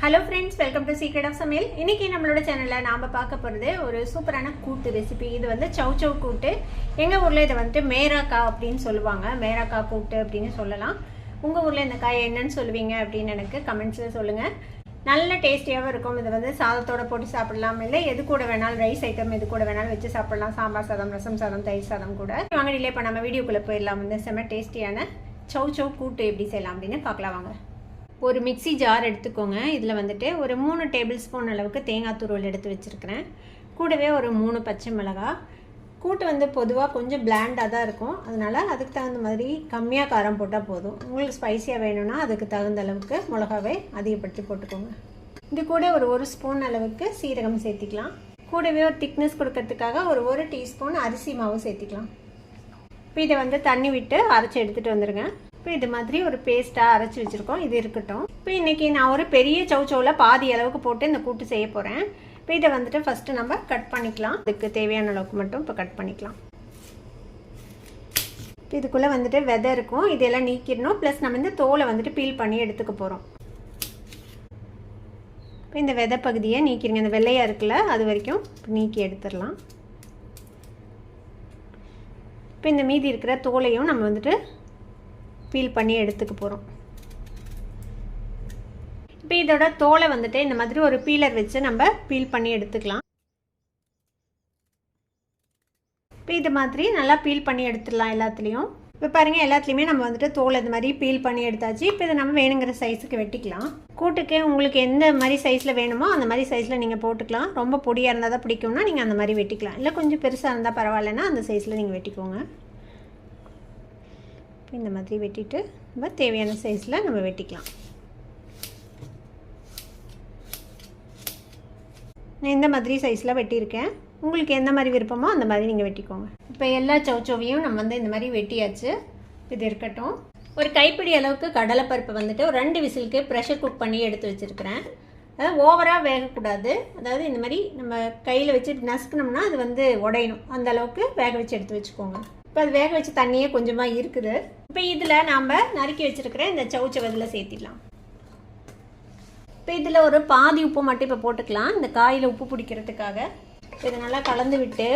Hello friends, welcome to secret of சமையல். இன்றைக்கி நம்மளோட சேனலில் நாம் பார்க்க போகிறது ஒரு சூப்பரான கூட்டு ரெசிபி. இது வந்து சௌச்சௌ கூட்டு. எங்கள் ஊரில் இதை வந்துட்டு மேராக்கா அப்படின்னு சொல்லுவாங்க. மேராக்கா கூட்டு அப்படின்னு சொல்லலாம். உங்கள் ஊரில் இந்த காய் என்னன்னு சொல்லுவீங்க அப்படின்னு எனக்கு கமெண்ட்ஸில் சொல்லுங்கள். நல்ல டேஸ்டியாகவும் இருக்கும். இது வந்து சாதத்தோடு போட்டு சாப்பிடலாம், இல்லை எது கூட வேணாலும், ரைஸ் ஐட்டம் எது கூட வேணாலும் வச்சு சாப்பிடலாம். சாம்பார் சாதம், ரசம் சாதம், தயிர் சாதம் கூட. வாங்க டிலே பண்ணாமல் வீடியோக்குள்ளே போயிடலாம். வந்து செம்ம டேஸ்டியான சௌச்சௌ கூட்டு எப்படி செய்யலாம் அப்படின்னு பார்க்கலாம் வாங்க. ஒரு மிக்சி ஜார் எடுத்துக்கோங்க. இதில் வந்துட்டு ஒரு 3 டேபிள் ஸ்பூன் அளவுக்கு தேங்காய் துருவல் எடுத்து வச்சுருக்கிறேன். கூடவே ஒரு 3 பச்சை மிளகாய். கூட்டு வந்து பொதுவாக கொஞ்சம் பிளாண்டாக தான் இருக்கும், அதனால் அதுக்கு தகுந்த மாதிரி கம்மியாக காரம் போட்டால் போதும். உங்களுக்கு ஸ்பைஸியாக வேணும்னா அதுக்கு தகுந்த அளவுக்கு மிளகாவே அதிகப்படுத்தி போட்டுக்கோங்க. இது கூட ஒரு ஸ்பூன் அளவுக்கு சீரகம் சேர்த்திக்கலாம். கூடவே ஒரு திக்னஸ் கொடுக்கறதுக்காக ஒரு டீஸ்பூன் அரிசி மாவு சேர்த்திக்கலாம். இப்போ இதை வந்து தண்ணி விட்டு அரைச்சி எடுத்துகிட்டு வந்துடுங்க. இப்போ இது மாதிரி ஒரு பேஸ்ட்டாக அரைச்சி வச்சுருக்கோம். இது இருக்கட்டும். இப்போ இன்றைக்கி நான் ஒரு பெரிய சௌச்சௌவில் பாதி அளவுக்கு போட்டு இந்த கூட்டு செய்ய போகிறேன். இப்போ இதை வந்துட்டு ஃபஸ்ட்டு நம்ம கட் பண்ணிக்கலாம். இதுக்கு தேவையான அளவுக்கு மட்டும் இப்போ கட் பண்ணிக்கலாம். இப்போ இதுக்குள்ளே வந்துட்டு விதை இருக்கும், இதெல்லாம் நீக்கிடணும். ப்ளஸ் நம்ம இந்த தோலை வந்துட்டு பீல் பண்ணி எடுத்துக்க போகிறோம். இப்போ இந்த விதை பகுதியை நீக்கிடுங்க. இந்த வெள்ளையாக இருக்குல்ல, அது வரைக்கும் நீக்கி எடுத்துடலாம். இப்போ இந்த மீதி இருக்கிற தோலையும் நம்ம வந்துட்டு பீல் பண்ணி எடுத்துக்க போகிறோம். இப்போ இதோட தோலை வந்துட்டு இந்த மாதிரி ஒரு பீலர் வச்சு நம்ம பீல் பண்ணி எடுத்துக்கலாம். இப்போ இது மாதிரி நல்லா பீல் பண்ணி எடுத்துடலாம் எல்லாத்துலேயும். இப்போ பாருங்கள், எல்லாத்துலேயுமே நம்ம வந்துட்டு தோலை இந்த மாதிரி பீல் பண்ணி எடுத்தாச்சு. இப்போ இதை நம்ம வேணுங்கிற சைஸுக்கு வெட்டிக்கலாம். கூட்டுக்கு உங்களுக்கு எந்த மாதிரி சைஸில் வேணுமோ அந்த மாதிரி சைஸில் நீங்கள் போட்டுக்கலாம். ரொம்ப பொடியாக இருந்தால் தான் பிடிக்கும்னா நீங்கள் அந்த மாதிரி வெட்டிக்கலாம். இல்லை கொஞ்சம் பெருசாக இருந்தால் பரவாயில்லன்னா அந்த சைஸில் நீங்கள் வெட்டிக்கோங்க. இந்த மாதிரி வெட்டிட்டு நம்ம தேவையான சைஸில் நம்ம வெட்டிக்கலாம். நான் இந்த மாதிரி சைஸில் வெட்டியிருக்கேன். உங்களுக்கு எந்த மாதிரி விருப்பமோ அந்த மாதிரி நீங்கள் வெட்டிக்கோங்க. இப்போ எல்லா சௌச்சௌவையும் நம்ம வந்து இந்த மாதிரி வெட்டியாச்சு. இது இருக்கட்டும். ஒரு கைப்பிடி அளவுக்கு கடலைப்பருப்பு வந்துட்டு ஒரு 2 விசிலுக்கு ப்ரெஷர் குக் பண்ணி எடுத்து வச்சுருக்கிறேன். அதாவது ஓவராக வேகக்கூடாது. அதாவது இந்த மாதிரி நம்ம கையில் வச்சு நசுக்கணும்னா அது வந்து உடையணும். அந்த அளவுக்கு வேக வச்சு எடுத்து வச்சுக்கோங்க. இப்போ அது வேக வச்சு தண்ணியே கொஞ்சமாக இருக்குது. இப்போ இதில் நாம் நறுக்கி வச்சுருக்கிற இந்த சௌச்சௌ இதில் சேர்த்திடலாம். இப்போ இதில் ஒரு பாதி உப்பு மட்டும் இப்போ போட்டுக்கலாம், இந்த காயில் உப்பு பிடிக்கிறதுக்காக. இதை நல்லா கலந்து விட்டு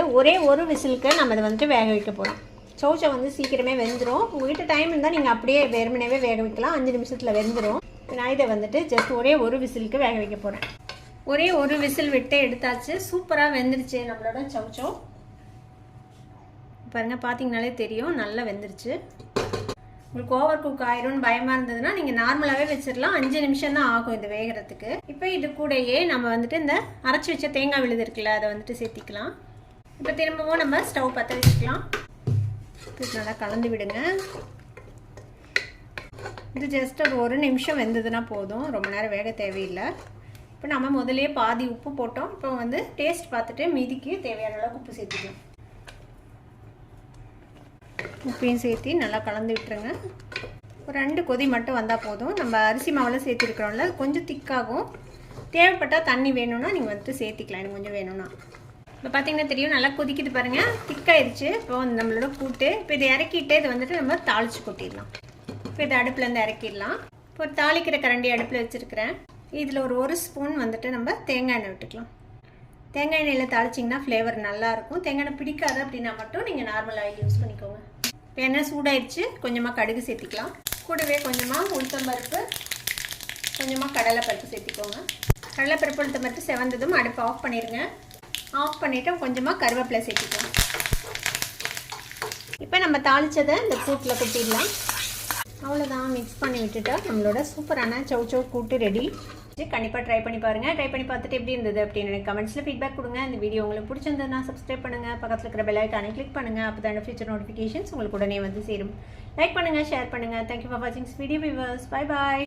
ஒரு விசிலுக்கு நம்ம இதை வந்துட்டு வேக வைக்க போகிறோம். சௌச்சௌ வந்து சீக்கிரமே வெந்துடும். உங்கள்கிட்ட டைம் இருந்தால் நீங்கள் அப்படியே வெறுமனவே வேக வைக்கலாம். 5 நிமிஷத்தில் வெந்துடும். நான் இதை வந்துட்டு ஜஸ்ட் ஒரு விசிலுக்கு வேக வைக்க போகிறேன். ஒரு விசில் விட்டு எடுத்தாச்சு. சூப்பராக வெந்துருச்சு நம்மளோட சௌச்சௌ. பாருங்கள், பார்த்தீங்கனாலே தெரியும் நல்லா வெந்துருச்சு. உங்களுக்கு ஓவர் குக் ஆயிரும்னு பயமாக இருந்ததுன்னா நீங்கள் நார்மலாகவே வச்சிடலாம். 5 நிமிஷம் தான் ஆகும் இது வேகிறதுக்கு. இப்போ இது கூடயே நம்ம வந்துட்டு இந்த அரைச்சி வச்ச தேங்காய் விழுது இருக்குல்ல, அதை வந்துட்டு சேர்த்திக்கலாம். இப்போ திரும்பவும் நம்ம ஸ்டவ் பற்ற வச்சுக்கலாம். நல்லா கலந்து விடுங்க. இது ஜஸ்ட் ஒரு நிமிஷம் வெந்ததுன்னா போதும், ரொம்ப நேரம் வேக தேவையில்லை. இப்போ நம்ம முதலே பாதி உப்பு போட்டோம். இப்போ வந்து டேஸ்ட் பார்த்துட்டு மீதிக்கு தேவையான அளவுக்கு உப்பு சேர்த்துக்கலாம். உப்பையும் சேர்த்து நல்லா கலந்து விட்டுருங்க. ஒரு 2 கொதி மட்டும் வந்தால் போதும். நம்ம அரிசி மாவில் சேர்த்துருக்குறோம்ல, கொஞ்சம் திக்காகும். தேவைப்பட்டால் தண்ணி வேணும்னா நீங்கள் வந்துட்டு சேர்த்திக்கலாம். எனக்கு கொஞ்சம் வேணும்னா. இப்போ பார்த்தீங்கன்னா தெரியும், நல்லா கொதிக்குது பாருங்கள், திக்காயிடுச்சு. இப்போ நம்மளோட கூட்டு இப்போ இதை இறக்கிட்டு இதை வந்துட்டு நம்ம தாளித்து கொட்டிடலாம். இப்போ இதை அடுப்புலேருந்து இறக்கிடலாம். இப்போ ஒரு தாளிக்கிற கரண்டி அடுப்பில் வச்சுருக்கிறேன். இதில் ஒரு ஸ்பூன் வந்துட்டு நம்ம தேங்காய் எண்ணெய் விட்டுக்கலாம். தேங்காய் எண்ணெயில் தாளிச்சிங்கன்னா ஃப்ளேவர் நல்லாயிருக்கும். தேங்காய் எண்ணெய் பிடிக்காது அப்படின்னா மட்டும் நீங்கள் நார்மல் ஆயில் யூஸ் பண்ணிக்கோங்க. இப்போ எண்ணெய் சூடாயிடுச்சு. கொஞ்சமாக கடுகு சேர்த்திக்கலாம். கூடவே கொஞ்சமாக உளுத்தம்பருப்பு, கொஞ்சமாக கடலைப்பருப்பு சேர்த்திக்கோங்க. கடலைப்பருப்பு உளுத்தம்பருப்பு செவந்ததும் அடுப்பு ஆஃப் பண்ணிடுங்க. ஆஃப் பண்ணிவிட்டு கொஞ்சமாக கருவேப்பிலை சேர்த்திக்கோங்க. இப்போ நம்ம தாளித்ததை இந்த கூட்டில் கொட்டிடலாம். அவ்வளோதான், மிக்ஸ் பண்ணி விட்டுட்டா நம்மளோட சூப்பரான சௌச்சௌ கூட்டு ரெடி. கண்டிப்பாக ட்ரை பண்ணி பாருங்கள். ட்ரை பண்ணி பார்த்துட்டு எப்படி இருந்தது அப்படின்னு எனக்கு கமெண்ட்ஸில் ஃபீட்பேக் கொடுங்க. இந்த வீடியோ உங்களுக்கு பிடிச்சிருந்ததுன்னா சப்ஸ்கிரைப் பண்ணுங்கள். பக்கத்தில் இருக்கிற பெல் ஐக்கானை கிளிக் பண்ணுங்கள். அப்போ தான் ஃபியூச்சர் நோட்டிஃபிகேஷன்ஸ் உங்களுக்கு உடனே வந்து சேரும். லைக் பண்ணுங்கள், ஷேர் பண்ணுங்கள். தேங்க்யூ ஃபார் வாட்சிங் வீடியோ வியூவர்ஸ். Bye bye.